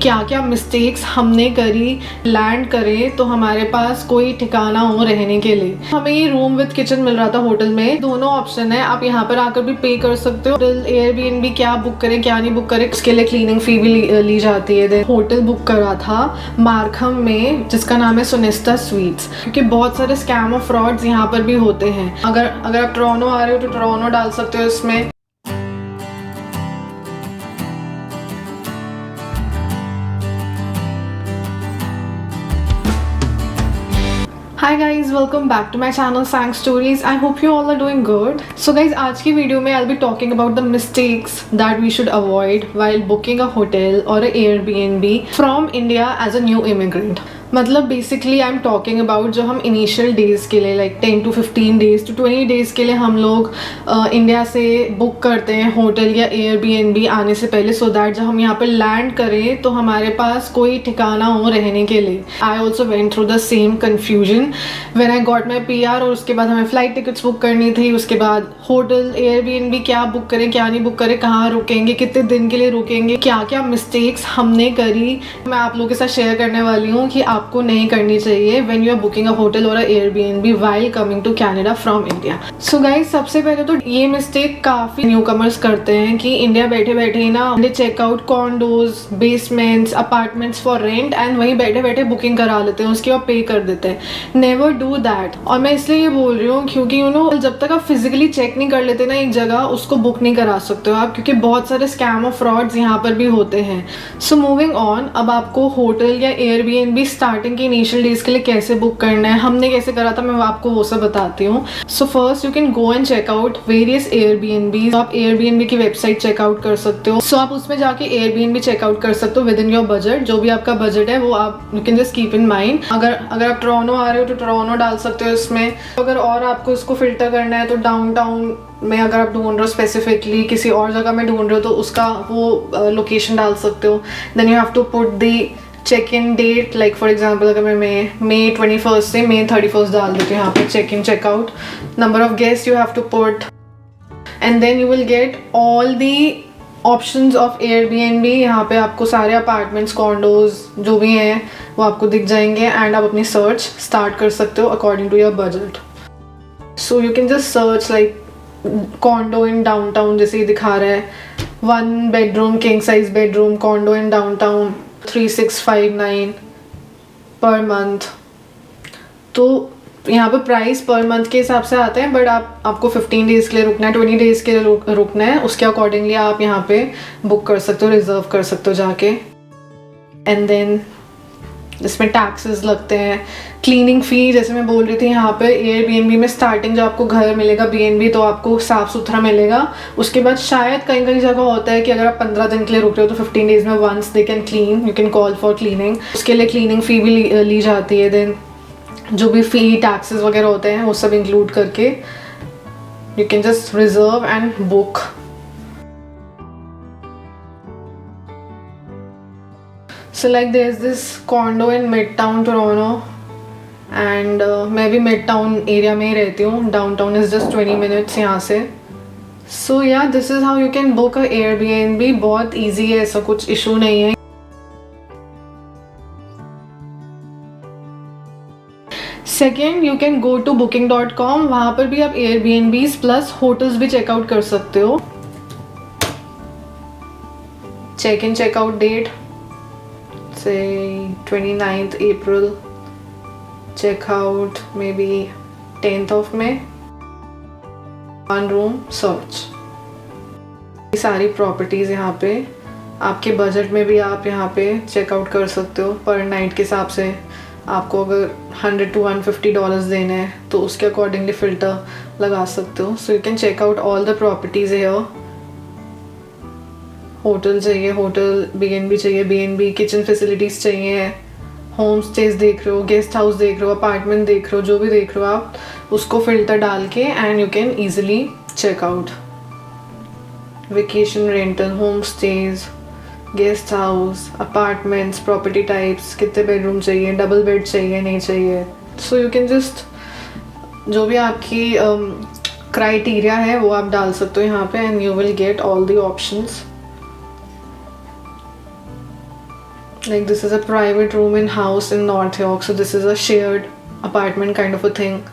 क्या क्या मिस्टेक्स हमने करी लैंड करे तो हमारे पास कोई ठिकाना हो रहने के लिए। हमें ये रूम विद किचन मिल रहा था होटल में। दोनों ऑप्शन है, आप यहाँ पर आकर भी पे कर सकते हो। होटल एयरबीएनबी क्या बुक करें क्या नहीं बुक करें उसके लिए क्लीनिंग फी भी ली जाती है। होटल बुक करा था मार्खम में जिसका नाम है सुनिस्टा स्वीट्स, क्योंकि बहुत सारे स्कैम और फ्रॉड्स यहाँ पर भी होते हैं। अगर आप टोरंटो आ रहे हो तो टोरंटो डाल सकते हो इसमें। Hi guys, welcome back to my channel Sang Stories. I hope you all are doing good. So guys, आज की वीडियो में I'll be talking about the mistakes that we should avoid while booking a hotel or a Airbnb from India as a new immigrant. मतलब basically I am talking about जो हम initial days के लिए like 10 to 15 days to 20 days के लिए हम लोग India से बुक करते हैं होटल या एयरबीएनबी आने से पहले, सो दैट जब हम यहाँ पर लैंड करें तो हमारे पास कोई ठिकाना हो रहने के लिए। I also went through the same confusion when I got my PR, और उसके बाद हमें फ़्लाइट टिकट्स बुक करनी थी। उसके बाद होटल एयरबीएनबी क्या बुक करें क्या नहीं बुक करें, कहाँ रुकेंगे, कितने दिन के लिए रुकेंगे, क्या क्या मिस्टेक्स हमने करी, मैं आप लोगों के साथ शेयर करने वाली हूँ कि आपको नहीं करनी चाहिए when you are booking a hotel और Airbnb while coming to Canada from India. So guys, सबसे पहले तो ये मिस्टेक काफ़ी न्यूकमर्स करते हैं कि इंडिया बैठे बैठे ही ना check out condos, basements, apartments for rent and वहीं बैठे बैठे बुकिंग करा लेते हैं, उसके बाद पे कर देते हैं। Never do that. और मैं इसलिए ये बोल रही हूँ क्योंकि जब तक आप फिजिकली चेक नहीं कर लेते ना एक जगह, उसको बुक नहीं करा सकते हो आप, क्योंकि बहुत सारे स्कैम और फ्रॉड्स यहाँ पर भी होते हैं। सो मूविंग ऑन, अब आपको होटल या एयरबीएनबी स्टार्टिंग के इनिशियल डेज के लिए कैसे बुक करना है, हमने कैसे करा था, मैं आपको वो सब बताती हूँ। So first you can go and check out various Airbnb. आप एयरबीएनबी की वेबसाइट चेकआउट कर सकते हो। सो आप उसमें जाके एयरबीएनबी चेकआउट कर सकते हो विद इन योर बजट। जो भी आपका बजट है वो आप you can just keep in mind. अगर आप टोरंटो आ रहे हो तो टोरंटो डाल सकते हो इसमें। अगर और आपको इसको फिल्टर करना है तो डाउनटाउन में अगर आप ढूंढ रहे हो स्पेसिफिकली किसी और जगह में ढूंढ रहे हो तो उसका वो लोकेशन डाल सकते हो। Then you have to put the check in date, like for example अगर मैं मई 21 से मई 31 डाल देती हूँ यहाँ पे check in check out, number of guest you have to put, and then you will get all the options of Airbnb. यहाँ पे आपको सारे अपार्टमेंट्स, कॉन्डोज जो भी हैं वो आपको दिख जाएंगे एंड आप अपनी सर्च स्टार्ट कर सकते हो according to your budget. So you can just search like condo in downtown, जैसे ये दिखा रहा है 1 bedroom king size bedroom condo in downtown 3659 पर मंथ। तो यहाँ पर प्राइस पर मंथ के हिसाब से आते हैं, बट आपको 15 डेज़ के लिए रुकना है, 20 डेज़ के लिए रुकना है, उसके अकॉर्डिंगली आप यहाँ पे बुक कर सकते हो, रिजर्व कर सकते हो जाके। एंड देन इसमें टैक्सेस लगते हैं, क्लीनिंग फ़ी जैसे मैं बोल रही थी। यहाँ पे एयरबीएनबी में स्टार्टिंग जब आपको घर मिलेगा बीएनबी तो आपको साफ़ सुथरा मिलेगा। उसके बाद शायद कहीं कहीं जगह होता है कि अगर आप 15 दिन के लिए रुक रहे हो तो 15 डेज़ में once they can clean, you can call for cleaning, उसके लिए क्लीनिंग फ़ी भी ली जाती है। देन जो भी फ़ी टैक्सेस वगैरह होते हैं वो सब इंक्लूड करके you can just reserve and book. So like there's this condo in Midtown Toronto and मैं भी Midtown एरिया में ही रहती हूँ, डाउनटाउन इज़ जस्ट 20 minutes यहाँ से। So yeah, this is how you can book a Airbnb। बहुत easy है, ऐसा कुछ इशू नहीं है। Second, you can go to booking.com, वहाँ पर भी आप Airbnbs प्लस होटल्स भी चेकआउट कर सकते हो। Check in check out date say 29th April, checkout maybe 10th of May, one room search। सारी प्रॉपर्टीज़ यहाँ पे आपके बजट में भी आप यहाँ पे चेकआउट कर सकते हो। पर नाइट के हिसाब से आपको अगर $100 to $150 देने हैं तो उसके अकॉर्डिंगली फ़िल्टर लगा सकते हो। So you can check out all the properties here. Hotel चाहिए, होटल बीएनबी चाहिए, बीएनबी किचन फैसिलिटीज़ चाहिए, होम स्टेज देख रहे हो, गेस्ट हाउस देख रहे हो, अपार्टमेंट देख रहे हो, जो भी देख रहे हो आप उसको फ़िल्टर डाल के and you can easily check out. Vacation rental, home stays, guest house, apartments, property types, कितने बेडरूम चाहिए, डबल बेड चाहिए नहीं चाहिए। सो यू कैन जस्ट जो भी आपकी क्राइटेरिया है वो आप डाल सकते हो यहाँ पे and you will get all the options. Like this is a private room in house in North York, so this is a shared apartment kind of a thing.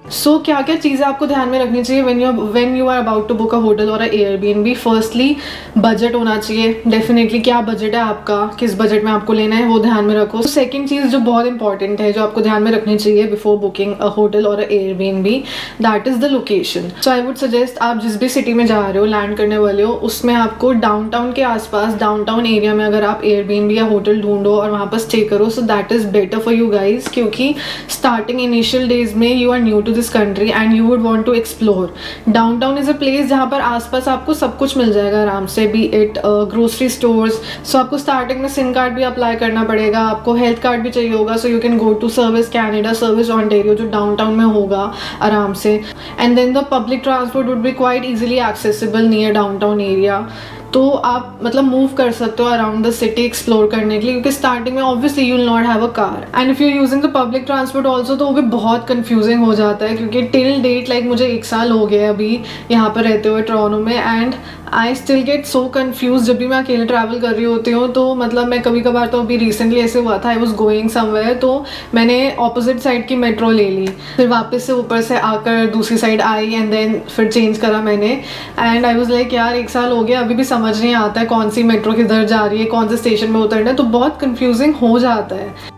So क्या क्या चीज़ें आपको ध्यान में रखनी चाहिए when you are about to book a hotel और a Airbnb. Firstly budget होना चाहिए, डेफिनेटली क्या बजट है आपका, किस बजट में आपको लेना है वो ध्यान में रखो। सेकंड चीज़ जो बहुत इंपॉर्टेंट है, जो आपको ध्यान में रखनी चाहिए बिफोर बुकिंग अ होटल और a Airbnb, that is the location. So I would suggest आप जिस भी सिटी में जा रहे हो, लैंड करने वाले हो, उसमें आपको डाउनटाउन के आसपास, डाउनटाउन एरिया में अगर आप एयरबीएनबी या होटल ढूंढो और वहाँ पर स्टे करो, so that is better for you guys, क्योंकि स्टार्टिंग इनिशियल डेज में you are new to this country and you would want to explore. Downtown is a place जहाँ पर आसपास आपको सब कुछ मिल जाएगा आराम से, बी इट ग्रोसरी स्टोर्स। सो आपको स्टार्टिंग में सिम कार्ड भी अप्लाई करना पड़ेगा, आपको हेल्थ कार्ड भी चाहिए होगा, so you can go to Service Canada, Service Ontario जो डाउनटाउन में होगा आराम से। And then the public transport would be quite easily accessible near downtown area. तो आप मतलब मूव कर सकते हो अराउंड द सिटी एक्सप्लोर करने के लिए, क्योंकि स्टार्टिंग में obviously you will not have a car, and if you using the public transport also तो वो भी बहुत कंफ्यूजिंग हो जाता है, क्योंकि टिल डेट लाइक मुझे 1 साल हो गया अभी यहाँ पर रहते हुए टोरंटो में, and I still get so confuse जब भी मैं अकेले ट्रैवल कर रही होती हूँ। तो मतलब मैं कभी कभार, तो अभी रिसेंटली ऐसे हुआ था, आई वॉज गोइंग समवेयर, तो मैंने ऑपोजिट साइड की मेट्रो ले ली, फिर वापस से ऊपर से आकर दूसरी साइड आई, एंड देन फिर चेंज करा मैंने, एंड आई वॉज लाइक यार 1 साल हो गया अभी भी समझ नहीं आता है कौन सी मेट्रो किधर जा रही है, कौन से स्टेशन में उतरना है, तो बहुत कंफ्यूजिंग हो जाता है।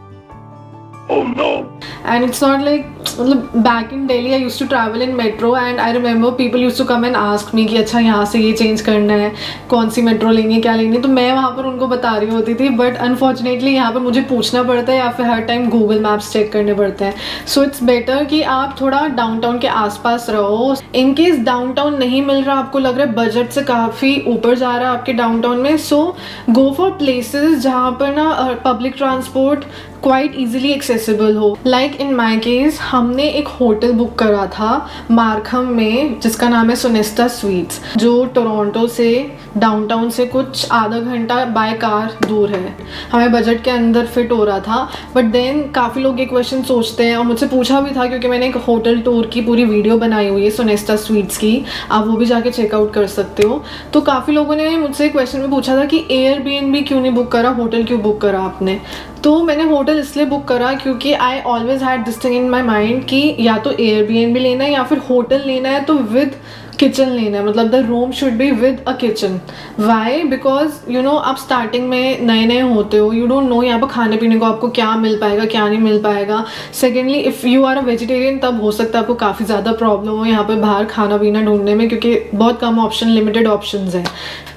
Oh no. And it's not like, मतलब back in Delhi I used to travel in metro and I remember people used to come and ask me कि अच्छा यहाँ से ये चेंज करना है, कौन सी मेट्रो लेंगे, क्या लेंगे, तो मैं वहाँ पर उनको बता रही होती थी, बट अनफॉर्चुनेटली यहाँ पर मुझे पूछना पड़ता है या फिर हर टाइम गूगल मैप्स चेक करने पड़ते हैं। सो इट्स बेटर कि आप थोड़ा डाउनटाउन के आसपास रहो। इन केस डाउनटाउन नहीं मिल रहा, आपको लग रहा है बजट से काफ़ी ऊपर जा रहा है आपके डाउनटाउन में, सो गो फॉर प्लेसेस जहाँ पर ना public transport quite easily accessible हो। लाइक इन माई केस हमने एक होटल बुक करा था मार्कहम में जिसका नाम है सोनेस्टा स्वीट्स, जो टोरंटो से डाउनटाउन से कुछ आधा घंटा बाय कार दूर है। हमें बजट के अंदर फिट हो रहा था, बट देन काफ़ी लोग ये क्वेश्चन सोचते हैं और मुझसे पूछा भी था, क्योंकि मैंने एक होटल टूर की पूरी वीडियो बनाई हुई है सोनेस्टा स्वीट्स की, आप वो भी जाके चेकआउट कर सकते हो। तो काफ़ी लोगों ने मुझसे क्वेश्चन में पूछा था कि एयरबीएनबी क्यों नहीं बुक करा, होटल क्यों बुक करा आपने। तो मैंने होटल इसलिए बुक करा क्योंकि I always had this thing in my mind कि या तो एयरबीएनबी लेना है या फिर होटल लेना है तो विद किचन लेना है, मतलब the room should be with a kitchen. Why? Because you know आप स्टार्टिंग में नए नए होते हो, यू डोंट नो यहाँ पर खाने पीने को आपको क्या मिल पाएगा क्या नहीं मिल पाएगा। Secondly if you are a vegetarian तब हो सकता है आपको काफ़ी ज़्यादा प्रॉब्लम हो यहाँ पर बाहर खाना पीना ढूंढने में, क्योंकि बहुत कम ऑप्शन, लिमिटेड ऑप्शन है।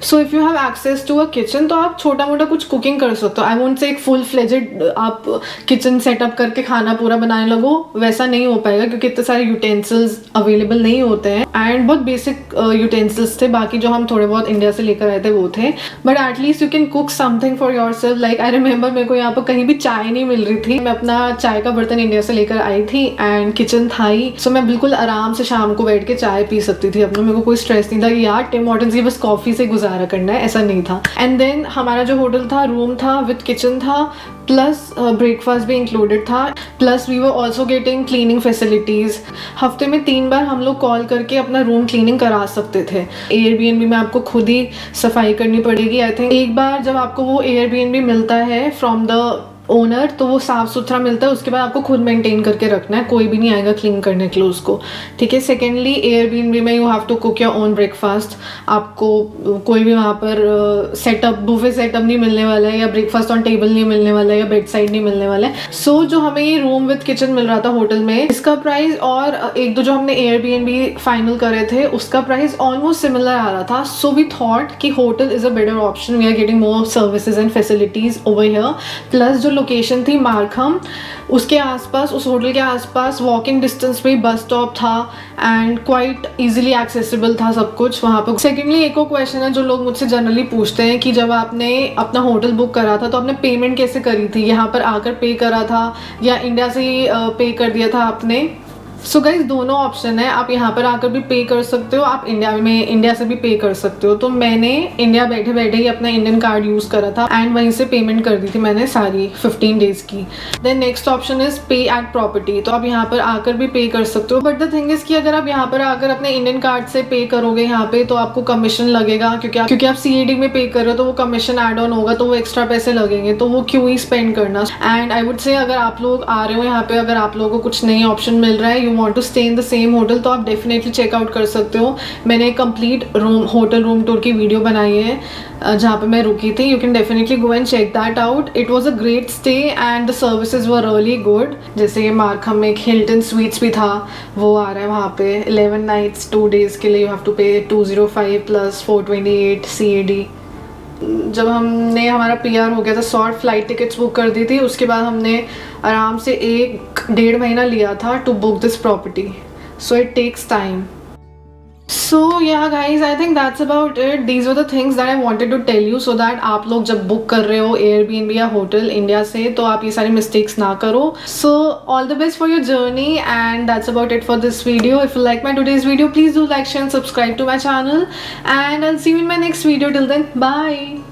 So if you have access to a kitchen तो आप छोटा मोटा कुछ कुकिंग कर सकते हो। आई वोंट से एक फुल फ्लेजेड आप किचन सेटअप करके खाना पूरा बनाने लगो, वैसा नहीं हो पाएगा क्योंकि इतने सारे यूटेंसिल्स अवेलेबल नहीं होते हैं, एंड बहुत बेसिक यूटेंसिल्स थे, बाकी जो हम थोड़े बहुत इंडिया से लेकर आए थे वो थे, but at least you can cook something for your self. Like I remember मेरे को यहाँ पर कहीं भी चाय नहीं मिल रही थी, मैं अपना चाय का बर्तन इंडिया से लेकर आई थी एंड किचन था ही, सो मैं बिल्कुल आराम से शाम को बैठ के चाय पी सकती थी अपना, मेरे को कोई स्ट्रेस नहीं था कि यार टिम हॉर्टन्स की बस कॉफ़ी से गुजारा करना है, ऐसा नहीं था। एंड देन हमारा जो होटल था, रूम था विद किचन था, प्लस ब्रेकफास्ट भी इंक्लूडेड था, plus we were also getting cleaning facilities. हफ्ते में 3 बार हम लोग कॉल करके अपना रूम क्लीनिंग करा सकते थे। एयरबीएनबी में आपको खुद ही सफाई करनी पड़ेगी। आई थिंक एक बार जब आपको वो एयरबीएनबी मिलता है फ्रॉम द ओनर तो वो साफ़ सुथरा मिलता है, उसके बाद आपको खुद मेंटेन करके रखना है, कोई भी नहीं आएगा क्लीन करने के लिए उसको, ठीक है। सेकेंडली एयरबीएनबी में you have to cook your own breakfast, आपको कोई भी वहाँ पर सेटअप बुफे सेटअप नहीं मिलने वाला है, या ब्रेकफास्ट ऑन टेबल नहीं मिलने वाला है, या बेड साइड नहीं मिलने वाला है। सो जो हमें ये रूम विद किचन मिल रहा था होटल में, इसका प्राइस और एक दो जो हमने एयरबीएनबी फाइनल करे थे उसका प्राइस ऑलमोस्ट सिमिलर आ रहा था। सो वी थॉट कि hotel is a better option, we are getting more services and facilities over here, plus जो लोकेशन थी मार्कहम, उसके आसपास, उस होटल के आसपास वॉकिंग डिस्टेंस पे बस स्टॉप था एंड क्वाइट इजीली एक्सेसिबल था सब कुछ वहाँ पर। सेकेंडली एक और क्वेश्चन है जो लोग मुझसे जनरली पूछते हैं कि जब आपने अपना होटल बुक करा था तो आपने पेमेंट कैसे करी थी, यहाँ पर आकर पे करा था या इंडिया से ही पे कर दिया था आपने। सो गाइज दोनों ऑप्शन है, आप यहाँ पर आकर भी पे कर सकते हो, आप इंडिया से भी पे कर सकते हो। तो मैंने इंडिया बैठे बैठे ही अपना इंडियन कार्ड यूज़ करा था एंड वहीं से पेमेंट कर दी थी मैंने सारी 15 डेज़ की। Then next option is pay at property, तो आप यहाँ पर आकर भी पे कर सकते हो। बट द थिंग इज कि अगर आप यहाँ पर आकर अपने इंडियन कार्ड से पे करोगे यहाँ पे तो आपको कमीशन लगेगा, क्योंकि आप CAD में पे कर रहे हो तो वो कमीशन एड ऑन होगा, तो वो एक्स्ट्रा पैसे लगेंगे, तो वो क्यों ही स्पेंड करना। एंड आई वुड से अगर आप लोग आ रहे हो यहाँ पे, अगर आप लोगों को कुछ नई ऑप्शन मिल रहा है, you want to stay in the same hotel, तो आप डेफिनेटली चेकआउट कर सकते हो। मैंने एक कंप्लीट होटल रूम टूर की वीडियो बनाई है जहाँ पे मैं रुकी थी। You can definitely go and check that out. It was a great stay and the services were really good. जैसे ये मार्खम में एक हिल्टन स्वीट्स भी था, वो आ रहा है वहाँ पे 11 नाइट्स 2 डेज़ के लिए। यू हैव टू पे 205 प्लस 428 CAD। जब हमने हमारा PR हो गया था, शॉर्ट फ्लाइट टिकट्स बुक कर दी थी, उसके बाद हमने आराम से 1-1.5 महीना लिया था to book this property, so it takes time. So yeah guys, I think that's about it. These were the things that I wanted to tell you so that आप लोग जब बुक कर रहे हो Airbnb या होटल इंडिया से तो आप ये सारी मिस्टेक्स ना करो। So all the best for your journey and that's about it for this video. If you like my today's video, please do like, share and subscribe to my channel and I'll see you in my next video. Till then, bye.